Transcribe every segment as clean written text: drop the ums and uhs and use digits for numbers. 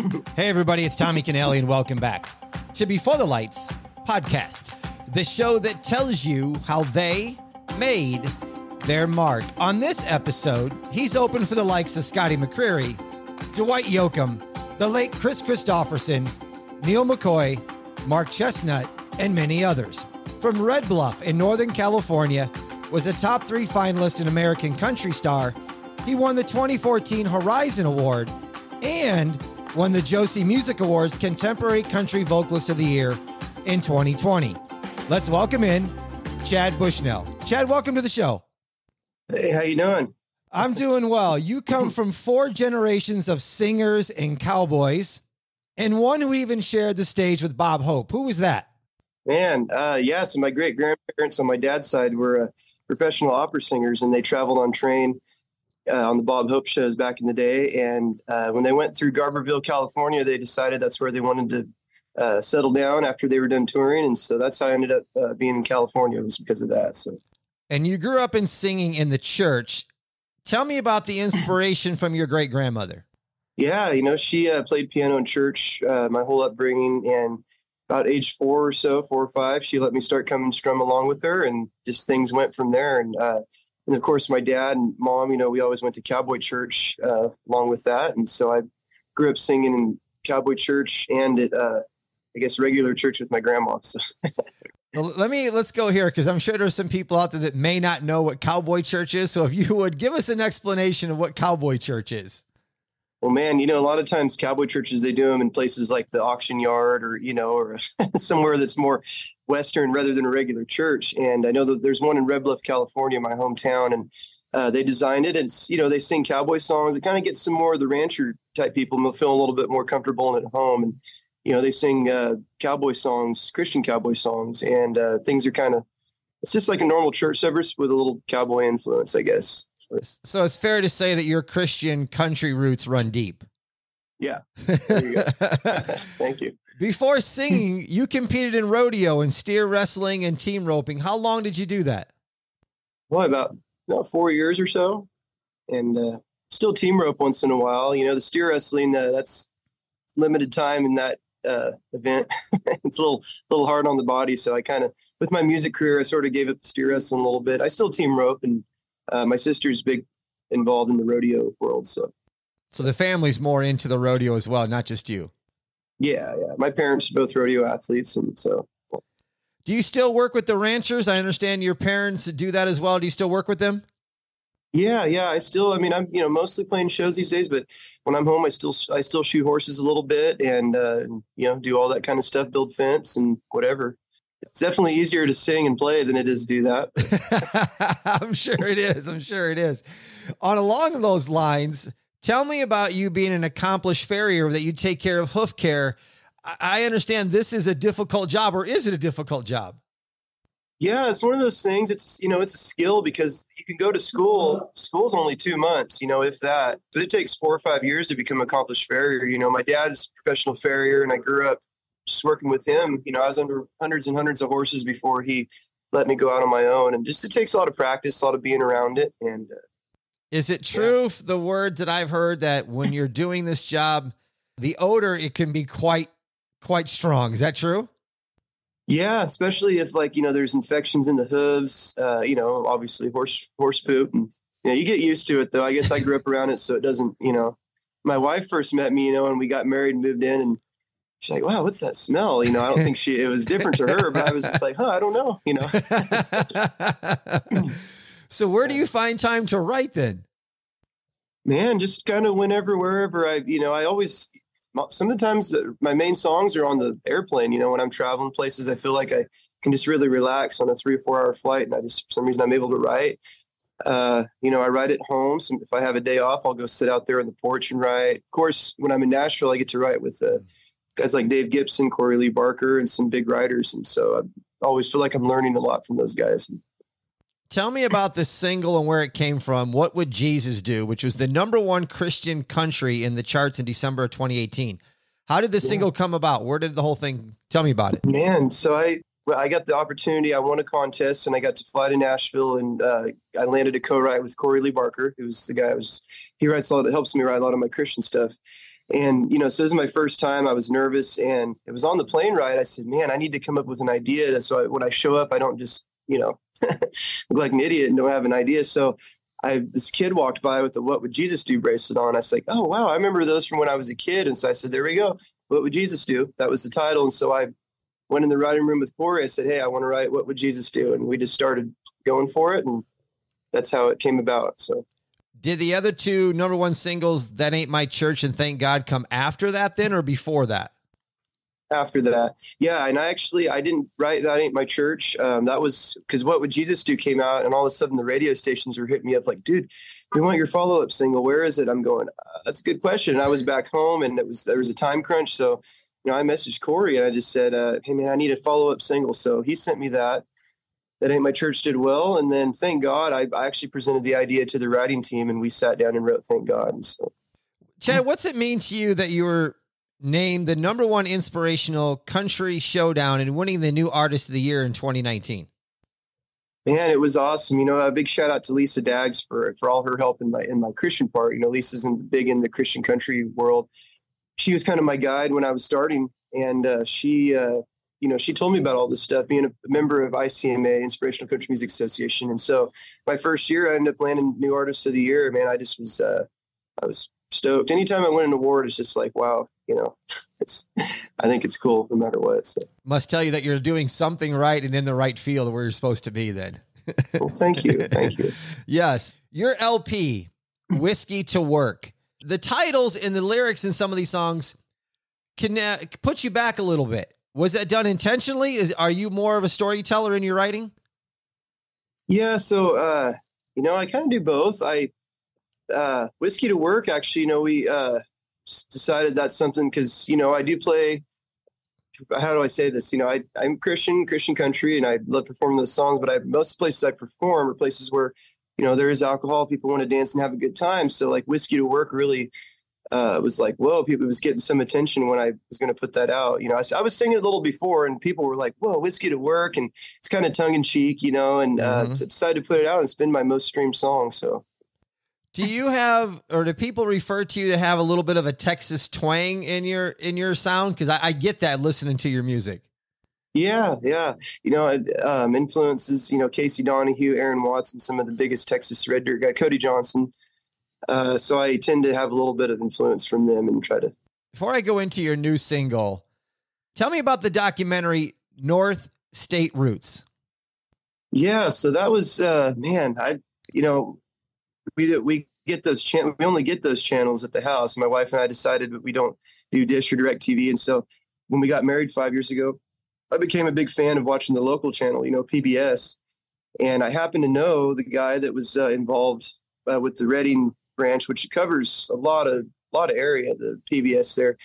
Hey, everybody, it's Tommy Canelli, and welcome back to Before the Lights podcast, the show that tells you how they made their mark. On this episode, he's open for the likes of Scotty McCreery, Dwight Yoakam, the late Chris Christopherson, Neil McCoy, Mark Chestnut, and many others. From Red Bluff in Northern California, was a top 3 finalist in American Country Star. He won the 2014 Horizon Award and won the Josie Music Awards Contemporary Country Vocalist of the Year in 2020. Let's welcome in Chad Bushnell. Chad, welcome to the show. Hey, how you doing? I'm doing well. You come from 4 generations of singers and cowboys, and one who even shared the stage with Bob Hope. Who was that? Man, so my great-grandparents on my dad's side were professional opera singers, and they traveled on train on the Bob Hope shows back in the day. And when they went through Garberville, California, they decided that's where they wanted to settle down after they were done touring. And so that's how I ended up being in California, was because of that. So. And you grew up in singing in the church. Tell me about the inspiration from your great-grandmother. Yeah, she played piano in church my whole upbringing, and about age 4 or 5, she let me start coming and strum along with her, and just things went from there. And of course, my dad and mom, we always went to cowboy church along with that. And so I grew up singing in cowboy church and at, regular church with my grandma. So. Well, let's go here, because I'm sure there's some people out there that may not know what cowboy church is. So if you would give us an explanation of what cowboy church is. Well, man, a lot of times cowboy churches, they do them in places like the auction yard or somewhere that's more Western rather than a regular church. And I know that there's one in Red Bluff, California, my hometown, and they designed it. And, they sing cowboy songs. It kind of gets some more of the rancher type people, and they'll feel a little bit more comfortable in at home. And, they sing cowboy songs, Christian cowboy songs, and things are it's just like a normal church service with a little cowboy influence, I guess. So it's fair to say that your Christian country roots run deep. Yeah. There you go. Thank you. Before singing, you competed in rodeo and steer wrestling and team roping. How long did you do that? Well, about 4 years or so, and still team rope once in a while. The steer wrestling, that's limited time in that event. It's a little hard on the body. So I with my music career, I sort of gave up the steer wrestling a little bit. I still team rope, and my sister's big involved in the rodeo world. So the family's more into the rodeo as well, not just you. Yeah. My parents are both rodeo athletes. And so. Do you still work with the ranchers? I understand your parents do that as well. Do you still work with them? Yeah. I still, I'm, mostly playing shows these days, but when I'm home, I still shoot horses a little bit and, do all that kind of stuff, build fence and whatever. It's definitely easier to sing and play than it is to do that. I'm sure it is. Along those lines, tell me about you being an accomplished farrier that you take care of hoof care. I understand this is a difficult job, or is it a difficult job? Yeah, it's one of those things. It's, it's a skill, because you can go to school. School's only 2 months, if that, but it takes 4 or 5 years to become an accomplished farrier. My dad is a professional farrier, and I grew up just working with him. I was under hundreds and hundreds of horses before he let me go out on my own. And just, it takes a lot of practice, a lot of being around it. And is it true, the words that I've heard, that when you're doing this job, the odor, it can be quite strong? Is that true? Yeah, especially if there's infections in the hooves, obviously horse poop, and you get used to it though. I guess I grew up around it, so it doesn't, my wife first met me, and we got married and moved in, and she's like, wow, what's that smell? I don't think it was different to her, but I was just like, I don't know, So where do you find time to write then? Man, just kind of whenever, wherever I always, sometimes my main songs are on the airplane, when I'm traveling places. I feel like I can just really relax on a 3 or 4 hour flight. And for some reason, I'm able to write. I write at home. So if I have a day off, I'll go sit out there on the porch and write. Of course, when I'm in Nashville, I get to write with guys like Dave Gibson, Corey Lee Barker, and some big writers. And so I always feel like I'm learning a lot from those guys. Tell me about this single and where it came from. What Would Jesus Do? Which was the #1 Christian country in the charts in December of 2018. How did this single come about? Where did the whole thing? Tell me about it. Man, so I got the opportunity. I won a contest, and I got to fly to Nashville, and I landed a co-write with Corey Lee Barker, who's the guy he writes a lot. It helps me write a lot of my Christian stuff. And, you know, so this is my first time. I was nervous, and it was on the plane ride. I said, man, I need to come up with an idea. So when I show up, I don't just, you know, look like an idiot and don't have an idea. So this kid walked by with a "What Would Jesus Do" bracelet on. I was like, oh, wow, I remember those from when I was a kid. And so I said, there we go. What would Jesus do? That was the title. And so I went in the writing room with Corey. I said, hey, I want to write "What Would Jesus Do?" And we just started going for it. And that's how it came about. So. Did the other two number one singles, "That Ain't My Church" and "Thank God," come after that then, or before that? After that. Yeah. And I didn't write "That Ain't My Church." That was because "What Would Jesus Do" came out, and all of a sudden the radio stations were hitting me up like, dude, we want your follow-up single. Where is it? I'm going, that's a good question. And I was back home, and there was a time crunch. So, you know, I messaged Corey and I just said, hey man, I need a follow-up single. So he sent me that. "That Ain't My Church" did well. And then "Thank God," I actually presented the idea to the writing team, and we sat down and wrote "Thank God." And so, Chad, what's it mean to you that you were named the number one inspirational country showdown and winning the new artist of the year in 2019? Man, it was awesome. You know, a big shout out to Lisa Daggs for all her help in my Christian part. You know, Lisa's big in the Christian country world. She was kind of my guide when I was starting, and she told me about all this stuff, being a member of ICMA, Inspirational Country Music Association. And so my first year, I ended up landing New Artist of the Year. Man, I was stoked. Anytime I win an award, it's just like, wow, you know, I think it's cool no matter what. So. Must tell you that you're doing something right and in the right field where you're supposed to be then. Well, thank you. Thank you. Yes. Your LP, "Whiskey to Work." The titles and the lyrics in some of these songs can put you back a little bit. Was that done intentionally? Are you more of a storyteller in your writing? Yeah. So, I kind of do both. "Whiskey to Work," actually, we decided that's something because, I do play, how do I say this? I'm Christian country, and I love performing those songs, but most places I perform are places where, there is alcohol, people want to dance and have a good time. So like "Whiskey to Work" really was like, whoa, people was getting some attention when I was going to put that out. I was singing it a little before, and people were like, whoa, "Whiskey to Work." And it's kind of tongue in cheek, and decided to put it out, and it's been my most streamed song. So. Do you have, or do people refer to you to have a little bit of a Texas twang in your sound? Cause I get that listening to your music. Yeah. Influences, Casey Donahue, Aaron Watson, some of the biggest Texas Red Dirt guy, Cody Johnson. So I tend to have a little bit of influence from them and try to. Before I go into your new single, tell me about the documentary North State Roots. Yeah. So that was, we get those we only get those channels at the house. My wife and I decided that we don't do Dish or Direct TV. And so when we got married 5 years ago, I became a big fan of watching the local channel, PBS. And I happened to know the guy that was involved with the Reading branch, which covers a lot of area, the PBS there.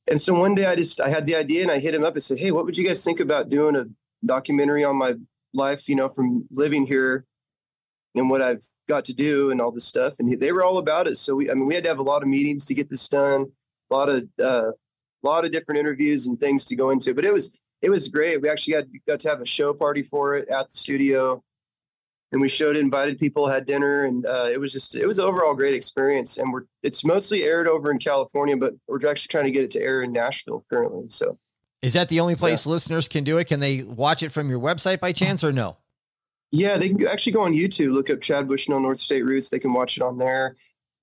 And so one day I had the idea, and I hit him up and said, hey, what would you guys think about doing a documentary on my life, from living here and what I've got to do and all this stuff. And they were all about it. So we had to have a lot of meetings to get this done, a lot of different interviews and things to go into, but it was great. We actually got to have a show party for it at the studio, and we showed it, invited people, had dinner, and it was an overall great experience. And it's mostly aired over in California, but we're actually trying to get it to air in Nashville currently. So is that the only place listeners can do it? Can they watch it from your website by chance, or no? Yeah, they can actually go on YouTube, look up Chad Bushnell, North State Roots. They can watch it on there.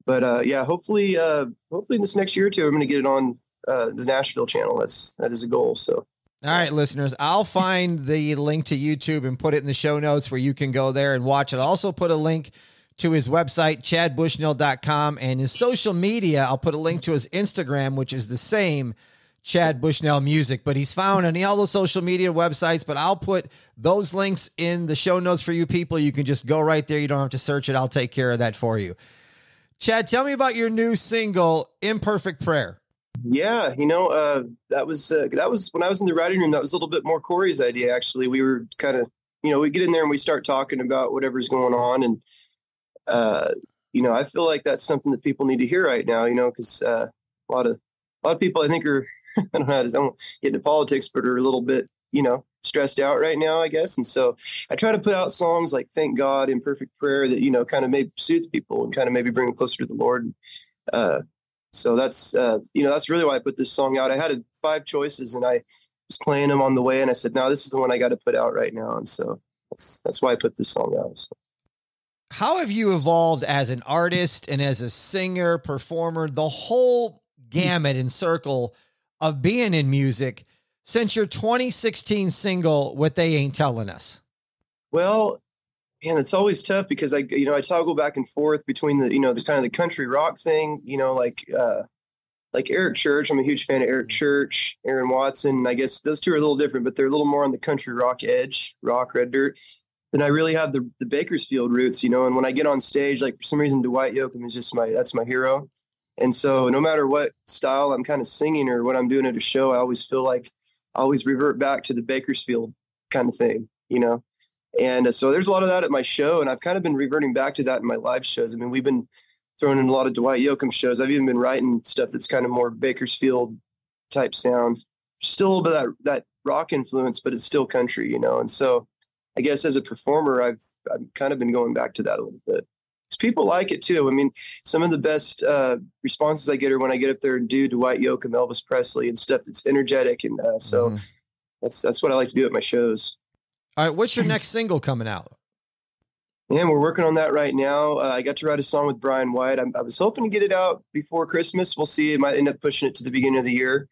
But hopefully in this next year or two, I'm going to get it on the Nashville channel. That is a goal. So. All right, listeners, I'll find the link to YouTube and put it in the show notes where you can go there and watch it. I'll also put a link to his website, chadbushnell.com, and his social media. I'll put a link to his Instagram, which is the same, Chad Bushnell Music, but he's found on all the social media websites, but I'll put those links in the show notes for you people. You can just go right there. You don't have to search it. I'll take care of that for you. Chad, tell me about your new single, "Imperfect Prayer." Yeah. That was when I was in the writing room, that was a little bit more Corey's idea. Actually, we were kind of, we get in there and we start talking about whatever's going on. And, I feel like that's something that people need to hear right now, cause a lot of people I think are, I don't know, I don't get into politics, but are a little bit, stressed out right now, I guess. And so I try to put out songs like "Thank God," "Imperfect Prayer" that, kind of maybe soothe people and kind of maybe bring them closer to the Lord. So that's, that's really why I put this song out. I had 5 choices and I was playing them on the way and I said, no, this is the one I got to put out right now. And so that's why I put this song out. So. How have you evolved as an artist and as a singer, performer, the whole gamut and circle of being in music since your 2016 single, What They Ain't Telling Us? Well, man, it's always tough because I toggle back and forth between the kind of the country rock thing, like Eric Church. I'm a huge fan of Eric Church, Aaron Watson. I guess those two are a little different, but they're a little more on the country rock edge, rock, red dirt. Then I really have the Bakersfield roots, and when I get on stage, like for some reason, Dwight Yoakam is just that's my hero. And so no matter what style I'm kind of singing or what I'm doing at a show, I always feel like I always revert back to the Bakersfield kind of thing, And so there's a lot of that at my show. And I've kind of been reverting back to that in my live shows. I mean, we've been throwing in a lot of Dwight Yoakam shows. I've even been writing stuff that's kind of more Bakersfield type sound, still a little bit of that rock influence, but it's still country, And so I guess as a performer, I've kind of been going back to that a little bit. Because people like it too. I mean, some of the best responses I get are when I get up there and do Dwight Yoakam, Elvis Presley, and stuff that's energetic, and so that's what I like to do at my shows. All right, what's your next single coming out? And we're working on that right now. I got to write a song with Brian White. I was hoping to get it out before Christmas. We'll see. It might end up pushing it to the beginning of the year.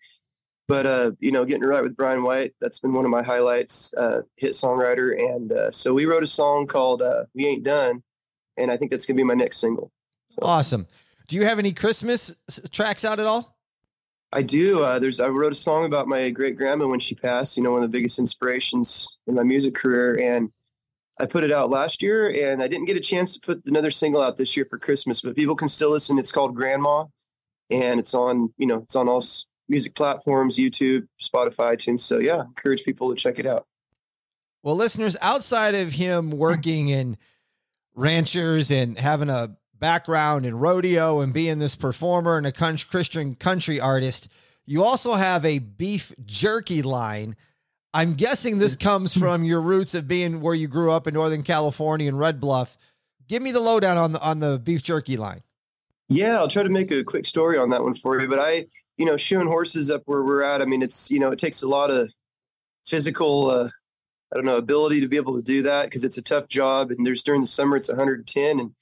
But, getting it right with Brian White, that's been one of my highlights, hit songwriter. And so we wrote a song called We Ain't Done, and I think that's going to be my next single. So. Awesome. Do you have any Christmas tracks out at all? I do. I wrote a song about my great-grandma when she passed, one of the biggest inspirations in my music career. And I put it out last year, and I didn't get a chance to put another single out this year for Christmas, but people can still listen. It's called Grandma, and it's on all music platforms, YouTube, Spotify, iTunes. So yeah, encourage people to check it out. Well, listeners, outside of him working in ranchers and having a background in rodeo and being this performer and a Christian country artist, you also have a beef jerky line. I'm guessing this comes from your roots of being where you grew up in Northern California in Red Bluff. Give me the lowdown on the beef jerky line. Yeah, I'll try to make a quick story on that one for you. But shoeing horses up where we're at, I mean, it's, it takes a lot of physical, ability to be able to do that because it's a tough job. And during the summer, it's 110. And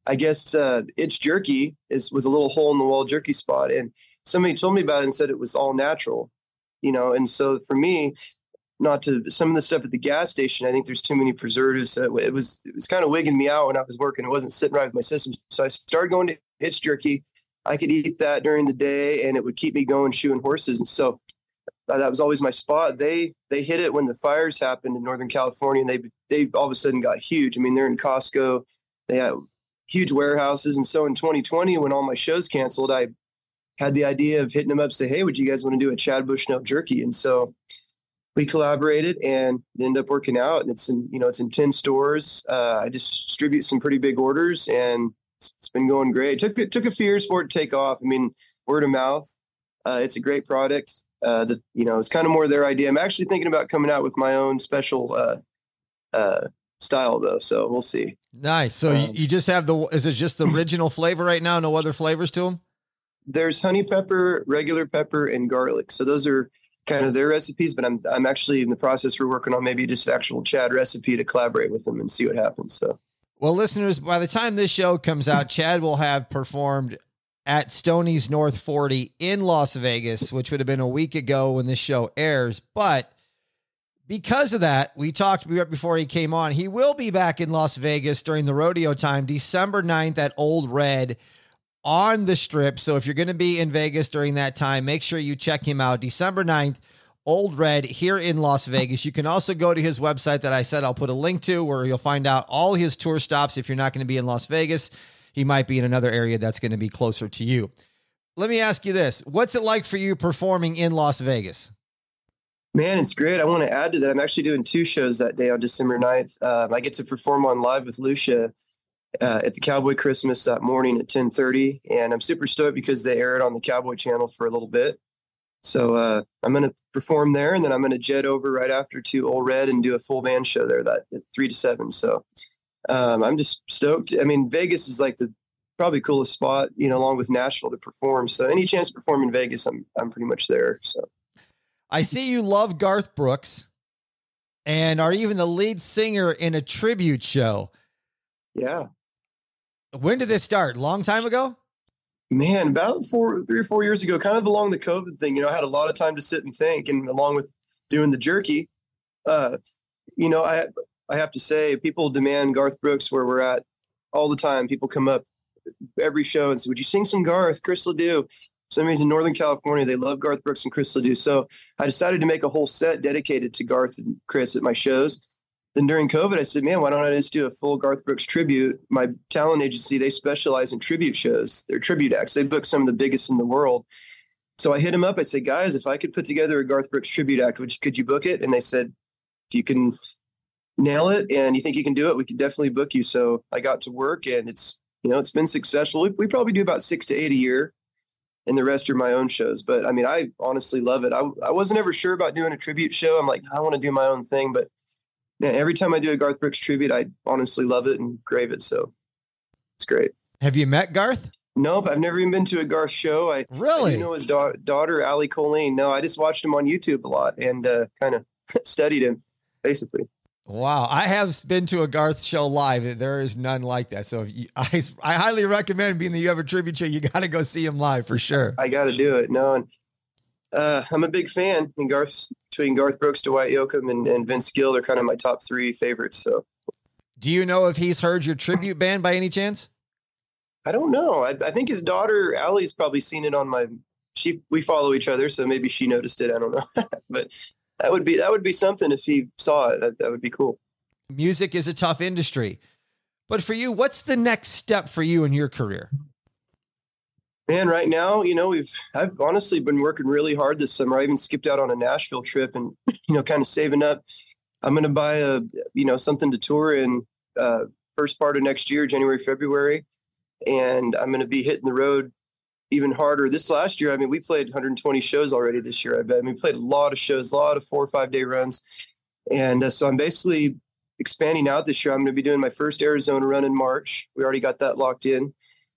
I guess It's Jerky was a little hole in the wall jerky spot. And somebody told me about it and said it was all natural, And so for me, some of the stuff at the gas station, I think there's too many preservatives. So it was kind of wigging me out when I was working. It wasn't sitting right with my system. So I started going to It's Jerky. I could eat that during the day and it would keep me going shoeing horses. And so that was always my spot. They hit it when the fires happened in Northern California, and they all of a sudden got huge. I mean, they're in Costco. They have huge warehouses. And so in 2020, when all my shows canceled, I had the idea of hitting them up, say, hey, would you guys want to do a Chad Bushnell jerky? And so we collaborated and it ended up working out. And it's in 10 stores. I distribute some pretty big orders, and it's been going great. It took a few years for it to take off. I mean, word of mouth. It's a great product. It's kind of more their idea. I'm actually thinking about coming out with my own special style though. So we'll see. Nice. So you just have is it just the original flavor right now? No other flavors to them? There's honey pepper, regular pepper, and garlic. So those are kind of their recipes, but I'm actually in the process. We're working on maybe just actual Chad recipe to collaborate with them and see what happens. So. Well, listeners, by the time this show comes out, Chad will have performed at Stoney's North 40 in Las Vegas, which would have been a week ago when this show airs. But because of that, we talked before he came on, he will be back in Las Vegas during the rodeo time, December 9th at Old Red on the Strip. So if you're going to be in Vegas during that time, make sure you check him out. December 9th, Old Red here in Las Vegas. You can also go to his website that I said I'll put a link to, where you'll find out all his tour stops. If you're not going to be in Las Vegas, he might be in another area that's going to be closer to you. Let me ask you this. What's it like for you performing in Las Vegas? Man, it's great. I want to add to that. I'm actually doing 2 shows that day on December 9th. I get to perform on Live with Lucia at the Cowboy Christmas that morning at 10:30. And I'm super stoked because they air it on the Cowboy channel for a little bit. So I'm going to perform there, and then I'm going to jet over right after to Old Red and do a full band show there at 3 to 7. So I'm just stoked. I mean, Vegas is like probably coolest spot, along with Nashville to perform. So any chance to perform in Vegas, I'm pretty much there. So I see you love Garth Brooks and are even the lead singer in a tribute show. Yeah. When did this start? Long time ago? Man, about 3 or 4 years ago, kind of along the COVID thing, I had a lot of time to sit and think, and along with doing the jerky, I have to say, people demand Garth Brooks where we're at all the time. People come up every show and say, would you sing some Garth, Chris Ledoux? For some reason, Northern California, they love Garth Brooks and Chris Ledoux. So I decided to make a whole set dedicated to Garth and Chris at my shows. Then during COVID, I said, man, why don't I just do a full Garth Brooks tribute? My talent agency, they specialize in tribute shows. They're tribute acts. They book some of the biggest in the world. So I hit them up. I said, guys, if I could put together a Garth Brooks tribute act, could you book it? And they said, if you can nail it and you think you can do it, we could definitely book you. So I got to work, and it's been successful. We probably do about 6 to 8 a year, and the rest are my own shows. But I mean, I honestly love it. I wasn't ever sure about doing a tribute show. I'm like, I want to do my own thing, but man, every time I do a Garth Brooks tribute, I honestly love it and crave it. So it's great. Have you met Garth? Nope. I've never even been to a Garth show. Really? I know his daughter, Allie Colleen. No, I just watched him on YouTube a lot and kind of studied him, basically. Wow. I have been to a Garth show live. There is none like that. So I highly recommend, being that you have a tribute show, you got to go see him live for sure. I got to do it. No, and I'm a big fan. And between Garth Brooks, Dwight Yoakam, and Vince Gill, they're kind of my top 3 favorites. So, do you know if he's heard your tribute band by any chance? I don't know. I think his daughter Allie's probably seen it on we follow each other, so maybe she noticed it. I don't know, but that would be something if he saw it. That would be cool. Music is a tough industry, but for you, what's the next step for you in your career? Man, right now, I've honestly been working really hard this summer. I even skipped out on a Nashville trip and, kind of saving up. I'm going to buy something to tour in first part of next year, January, February. And I'm going to be hitting the road even harder. This last year, I mean, we played 120 shows already this year, I bet. I mean, we played a lot of shows, a lot of 4 or 5 day runs. And so I'm basically expanding out this year. I'm going to be doing my first Arizona run in March. We already got that locked in.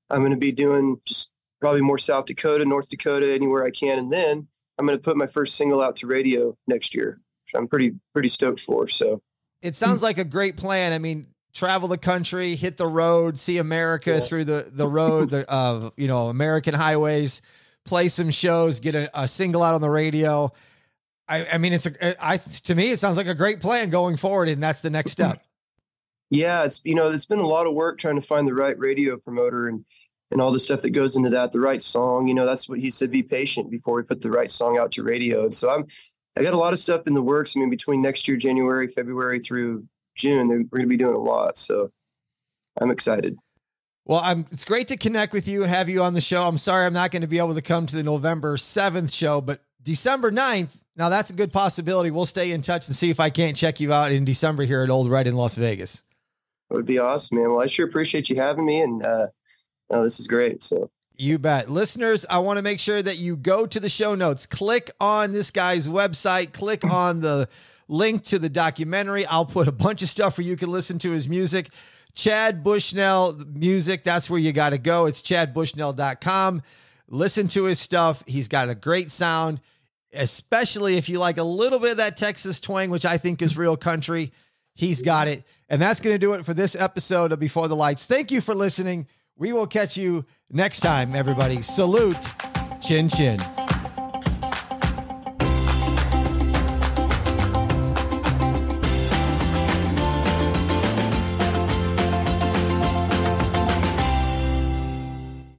I'm going to be doing just probably more South Dakota, North Dakota, anywhere I can. And then I'm going to put my first single out to radio next year, which I'm pretty stoked for. So it sounds like a great plan. I mean, travel the country, hit the road, see America through the road, American highways, play some shows, get a single out on the radio. I mean, to me, it sounds like a great plan going forward, and that's the next step. Yeah. It's been a lot of work trying to find the right radio promoter and all the stuff that goes into that, the right song. That's what he said, be patient before we put the right song out to radio. And so I got a lot of stuff in the works. I mean, between next year, January, February through June, we're going to be doing a lot. So I'm excited. Well, it's great to connect with you, have you on the show. I'm sorry I'm not going to be able to come to the November 7th show, but December 9th, now that's a good possibility. We'll stay in touch and see if I can't check you out in December here at Old Red in Las Vegas. It would be awesome, man. Well, I sure appreciate you having me, and this is great. So you bet. Listeners, I want to make sure that you go to the show notes, click on this guy's website, click on the link to the documentary. I'll put a bunch of stuff where you can listen to his music. Chad Bushnell music, that's where you got to go. It's chadbushnell.com. Listen to his stuff. He's got a great sound, especially if you like a little bit of that Texas twang, which I think is real country. He's got it. And that's going to do it for this episode of Before the Lights. Thank you for listening. We will catch you next time, everybody. Salute. Chin chin.